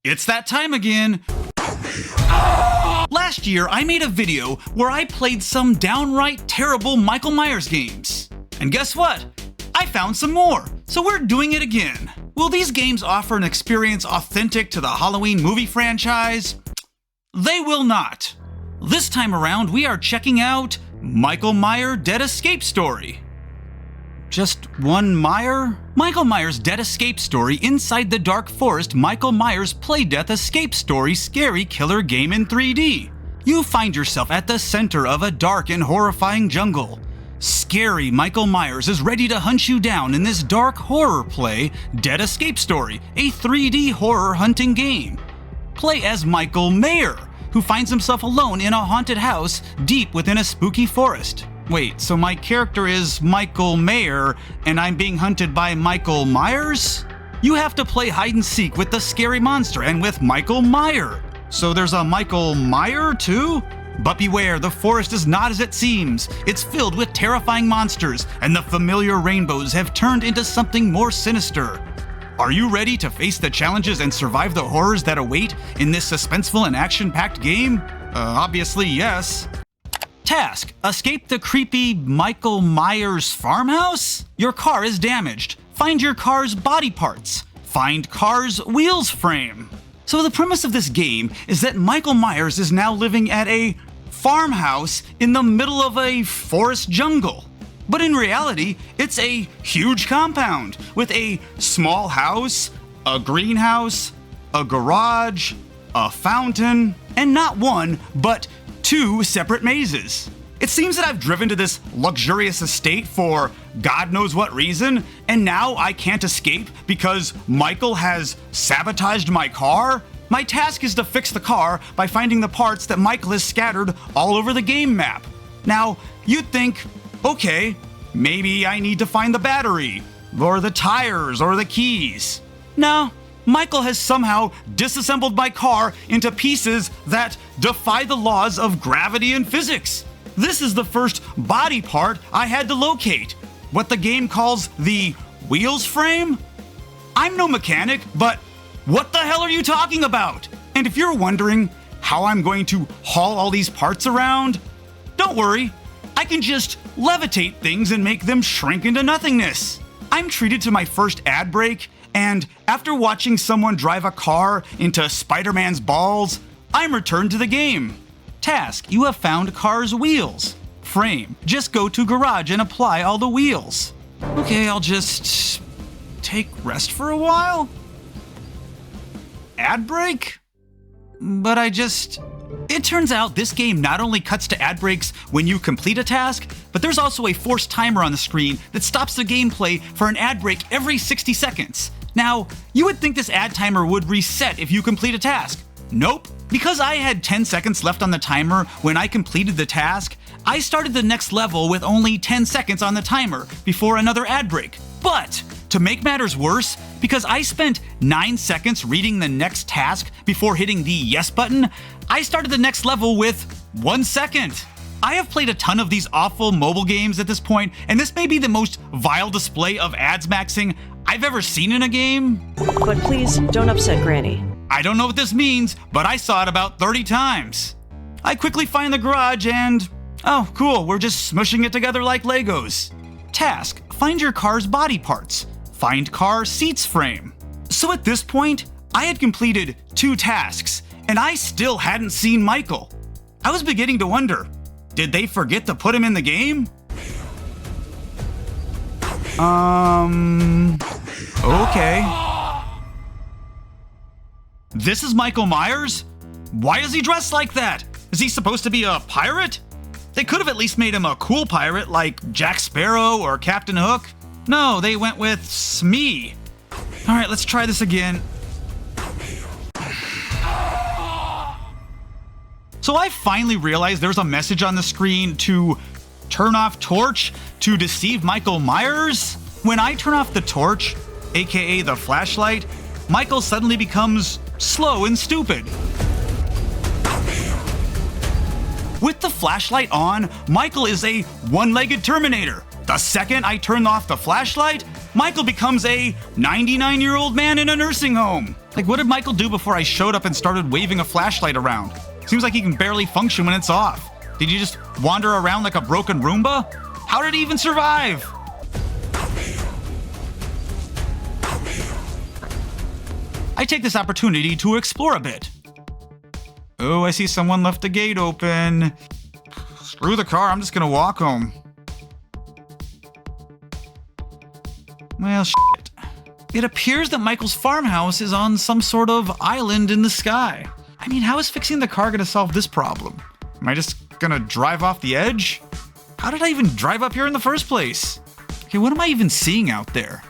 It's that time again. Last year, I made a video where I played some downright terrible Michael Myers games. And guess what? I found some more, so we're doing it again. Will these games offer an experience authentic to the Halloween movie franchise? They will not. This time around, we are checking out Michael Myers Dead Escape Story. Just one Meyer? Michael Myers' Dead Escape Story Inside the Dark Forest Michael Myers Play Death Escape Story Scary Killer Game in 3D. You find yourself at the center of a dark and horrifying jungle. Scary Michael Myers is ready to hunt you down in this dark horror play, Dead Escape Story, a 3D horror hunting game. Play as Michael Mayer, who finds himself alone in a haunted house deep within a spooky forest. Wait, so my character is Michael Mayer, and I'm being hunted by Michael Myers? You have to play hide and seek with the scary monster and with Michael Myers. So there's a Michael Myers too? But beware, the forest is not as it seems. It's filled with terrifying monsters, and the familiar rainbows have turned into something more sinister. Are you ready to face the challenges and survive the horrors that await in this suspenseful and action-packed game? Obviously, yes. Task: escape the creepy Michael Myers farmhouse? Your car is damaged. Find your car's body parts. Find car's wheels frame. So the premise of this game is that Michael Myers is now living at a farmhouse in the middle of a forest jungle. But in reality, it's a huge compound with a small house, a greenhouse, a garage, a fountain, and not one, but 2 separate mazes. It seems that I've driven to this luxurious estate for God knows what reason, and now I can't escape because Michael has sabotaged my car? My task is to fix the car by finding the parts that Michael has scattered all over the game map. Now, you'd think, okay, maybe I need to find the battery, or the tires, or the keys. No. Michael has somehow disassembled my car into pieces that defy the laws of gravity and physics. This is the first body part I had to locate, what the game calls the wheels frame. I'm no mechanic, but what the hell are you talking about? And if you're wondering how I'm going to haul all these parts around, don't worry, I can just levitate things and make them shrink into nothingness. I'm treated to my first ad break, and after watching someone drive a car into Spider-Man's balls, I'm returned to the game. Task: you have found car's wheels. Frame: just go to garage and apply all the wheels. Okay, I'll just take rest for a while? Ad break? But it turns out this game not only cuts to ad breaks when you complete a task, but there's also a forced timer on the screen that stops the gameplay for an ad break every 60 seconds. Now, you would think this ad timer would reset if you complete a task. Nope. Because I had 10 seconds left on the timer when I completed the task, I started the next level with only 10 seconds on the timer before another ad break. But to make matters worse, because I spent 9 seconds reading the next task before hitting the yes button, I started the next level with 1 second. I have played a ton of these awful mobile games at this point, and this may be the most vile display of ads maxing I've ever seen in a game. But please, don't upset Granny. I don't know what this means, but I saw it about 30 times. I quickly find the garage and, oh cool, we're just smushing it together like Legos. Task: find your car's body parts. Find car seats frame. So at this point, I had completed 2 tasks, and I still hadn't seen Michael. I was beginning to wonder, did they forget to put him in the game? Okay. This is Michael Myers? Why is he dressed like that? Is he supposed to be a pirate? They could have at least made him a cool pirate like Jack Sparrow or Captain Hook. No, they went with Smee. Alright, let's try this again. So I finally realized there's a message on the screen to turn off torch to deceive Michael Myers. When I turn off the torch, aka the flashlight, Michael suddenly becomes slow and stupid. With the flashlight on, Michael is a one-legged Terminator. The second I turn off the flashlight, Michael becomes a 99-year-old man in a nursing home. Like, what did Michael do before I showed up and started waving a flashlight around? Seems like he can barely function when it's off. Did you just wander around like a broken Roomba? How did he even survive? I take this opportunity to explore a bit. Oh, I see someone left the gate open. Screw the car, I'm just gonna walk home. Well, shit. It appears that Michael's farmhouse is on some sort of island in the sky. I mean, how is fixing the car gonna solve this problem? Am I just gonna drive off the edge? How did I even drive up here in the first place? Okay, what am I even seeing out there?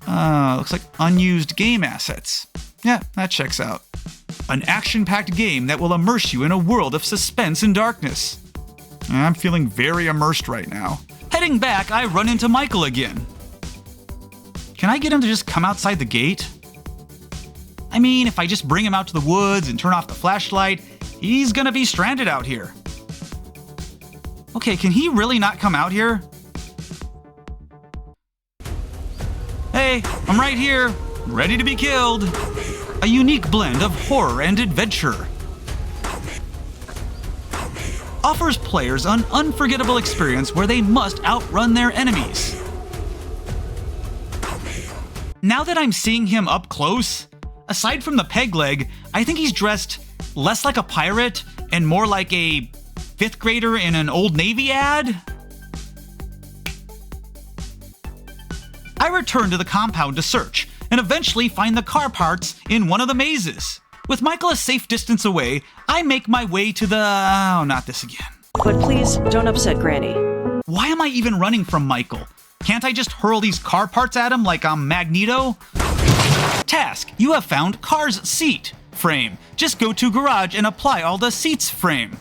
Looks like unused game assets. Yeah, that checks out. An action-packed game that will immerse you in a world of suspense and darkness. I'm feeling very immersed right now. Heading back, I run into Michael again. Can I get him to just come outside the gate? I mean, if I just bring him out to the woods and turn off the flashlight, he's gonna be stranded out here. Okay, can he really not come out here? Hey, I'm right here, ready to be killed. A unique blend of horror and adventure. Offers players an unforgettable experience where they must outrun their enemies. Now that I'm seeing him up close, aside from the peg leg, I think he's dressed less like a pirate and more like a 5th grader in an Old Navy ad. I return to the compound to search, and eventually find the car parts in one of the mazes. With Michael a safe distance away, I make my way to the... oh, not this again. But please, don't upset Granny. Why am I even running from Michael? Can't I just hurl these car parts at him like I'm Magneto? Task, you have found car's seat frame. Just go to garage and apply all the seats frame.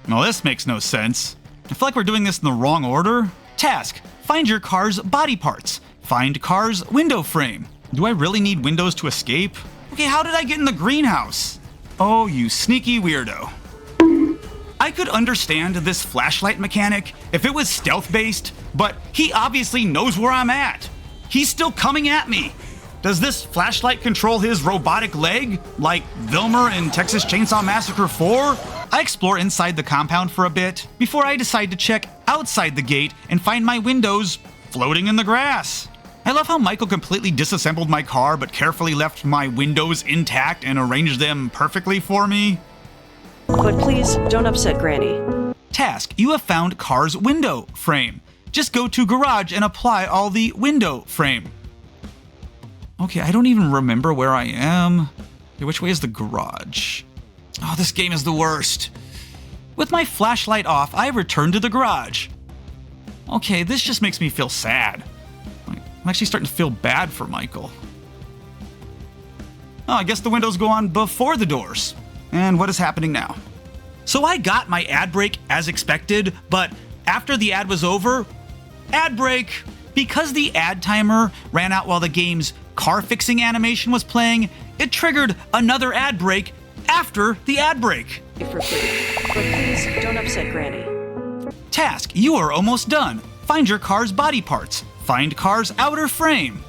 Well, this makes no sense. I feel like we're doing this in the wrong order. Task, find your car's body parts. Find car's window frame. Do I really need windows to escape? Okay, how did I get in the greenhouse? Oh, you sneaky weirdo. I could understand this flashlight mechanic if it was stealth-based, but he obviously knows where I'm at. He's still coming at me. Does this flashlight control his robotic leg, like Vilmer in Texas Chainsaw Massacre 4? I explore inside the compound for a bit before I decide to check outside the gate and find my windows floating in the grass. I love how Michael completely disassembled my car but carefully left my windows intact and arranged them perfectly for me. But please, don't upset Granny. Task, you have found car's window frame. Just go to garage and apply all the window frame. Okay, I don't even remember where I am. Okay, which way is the garage? Oh, this game is the worst. With my flashlight off, I return to the garage. Okay, this just makes me feel sad. I'm actually starting to feel bad for Michael. Oh, I guess the windows go on before the doors. And what is happening now? So I got my ad break as expected, but after the ad was over, ad break. Because the ad timer ran out while the game's car fixing animation was playing, it triggered another ad break after the ad break. For free. But please, don't upset Granny. Task, you are almost done. Find your car's body parts. Find car's outer frame.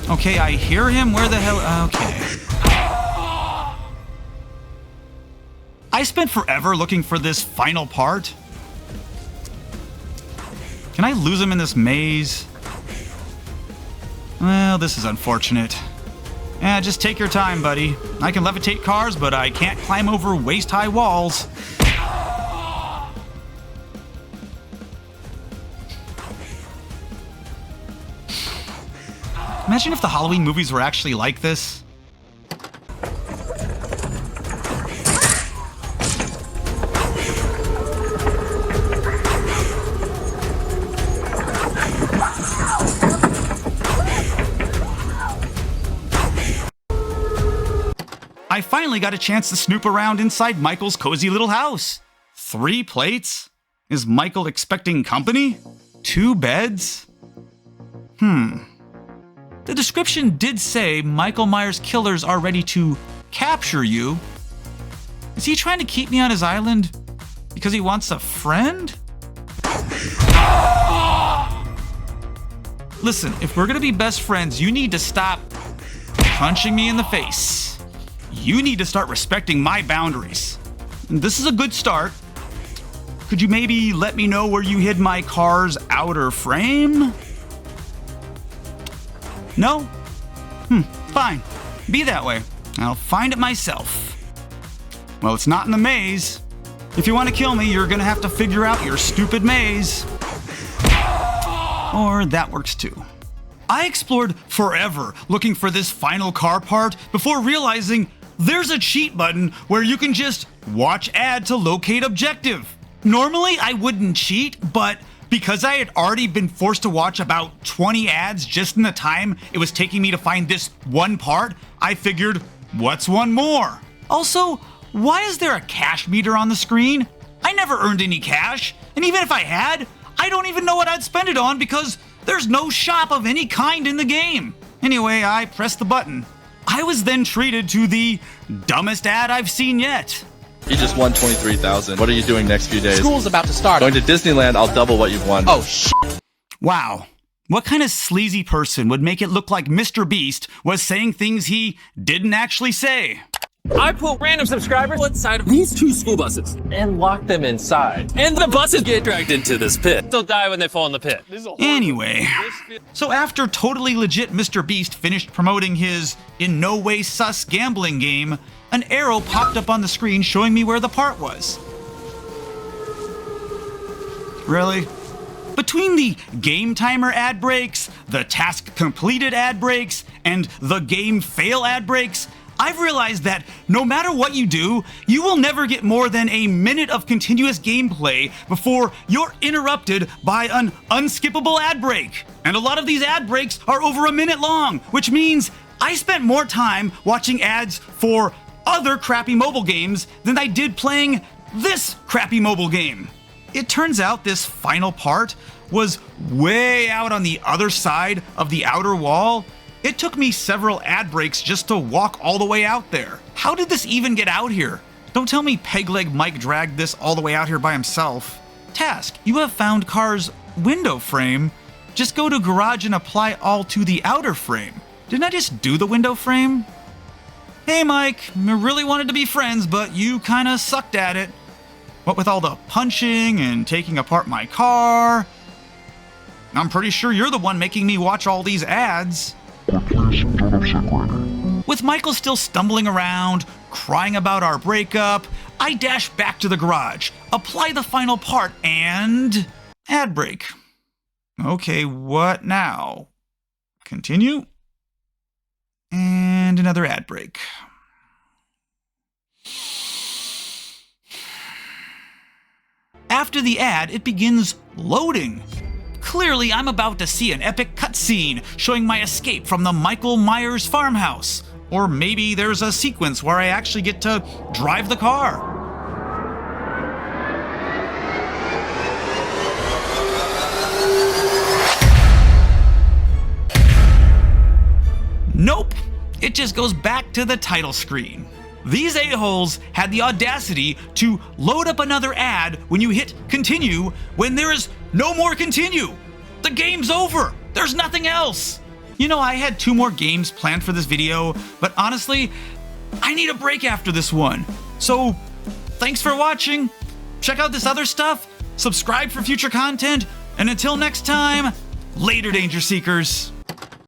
Okay, I hear him. Where the hell? Okay. I spent forever looking for this final part. Can I lose him in this maze? Well, this is unfortunate. Yeah, just take your time, buddy. I can levitate cars, but I can't climb over waist-high walls. Imagine if the Halloween movies were actually like this. I finally got a chance to snoop around inside Michael's cozy little house. 3 plates? Is Michael expecting company? 2 beds? The description did say Michael Myers' killers are ready to capture you. Is he trying to keep me on his island because he wants a friend? Listen, if we're gonna be best friends, you need to stop punching me in the face. You need to start respecting my boundaries. This is a good start. Could you maybe let me know where you hid my car's outer frame? No? Fine. Be that way. I'll find it myself. Well, it's not in the maze. If you want to kill me, you're gonna have to figure out your stupid maze. Or that works too. I explored forever looking for this final car part before realizing there's a cheat button where you can just watch ad to locate objective. Normally I wouldn't cheat, but because I had already been forced to watch about 20 ads just in the time it was taking me to find this one part, I figured, what's one more? Also, why is there a cash meter on the screen? I never earned any cash, and even if I had, I don't even know what I'd spend it on because there's no shop of any kind in the game. Anyway, I pressed the button. I was then treated to the dumbest ad I've seen yet. You just won 23,000. What are you doing next few days? School's about to start. Going to Disneyland, I'll double what you've won. Oh, shit. Wow. What kind of sleazy person would make it look like Mr. Beast was saying things he didn't actually say? I put random subscribers inside of these 2 school buses and lock them inside. And the buses get dragged into this pit. They'll die when they fall in the pit. Anyway, so after totally legit Mr. Beast finished promoting his in no way sus gambling game, an arrow popped up on the screen showing me where the part was. Really? Between the game timer ad breaks, the task completed ad breaks, and the game fail ad breaks, I've realized that no matter what you do, you will never get more than a minute of continuous gameplay before you're interrupted by an unskippable ad break. And a lot of these ad breaks are over a minute long, which means I spent more time watching ads for other crappy mobile games than I did playing this crappy mobile game. It turns out this final part was way out on the other side of the outer wall. It took me several ad breaks just to walk all the way out there. How did this even get out here? Don't tell me Pegleg Mike dragged this all the way out here by himself. Task, you have found car's window frame. Just go to garage and apply all to the outer frame. Didn't I just do the window frame? Hey Mike, I really wanted to be friends, but you kinda sucked at it. What with all the punching and taking apart my car. I'm pretty sure you're the one making me watch all these ads. With Michael still stumbling around, crying about our breakup, I dash back to the garage, apply the final part, and ad break. Okay, what now? Continue. And another ad break. After the ad, it begins loading. Clearly, I'm about to see an epic cutscene showing my escape from the Michael Myers farmhouse. Or maybe there's a sequence where I actually get to drive the car. Nope, it just goes back to the title screen. These a-holes had the audacity to load up another ad when you hit continue when there is no more continue. The game's over. There's nothing else. You know, I had 2 more games planned for this video, but honestly, I need a break after this one. So, thanks for watching. Check out this other stuff, subscribe for future content, and until next time, later, Danger Seekers.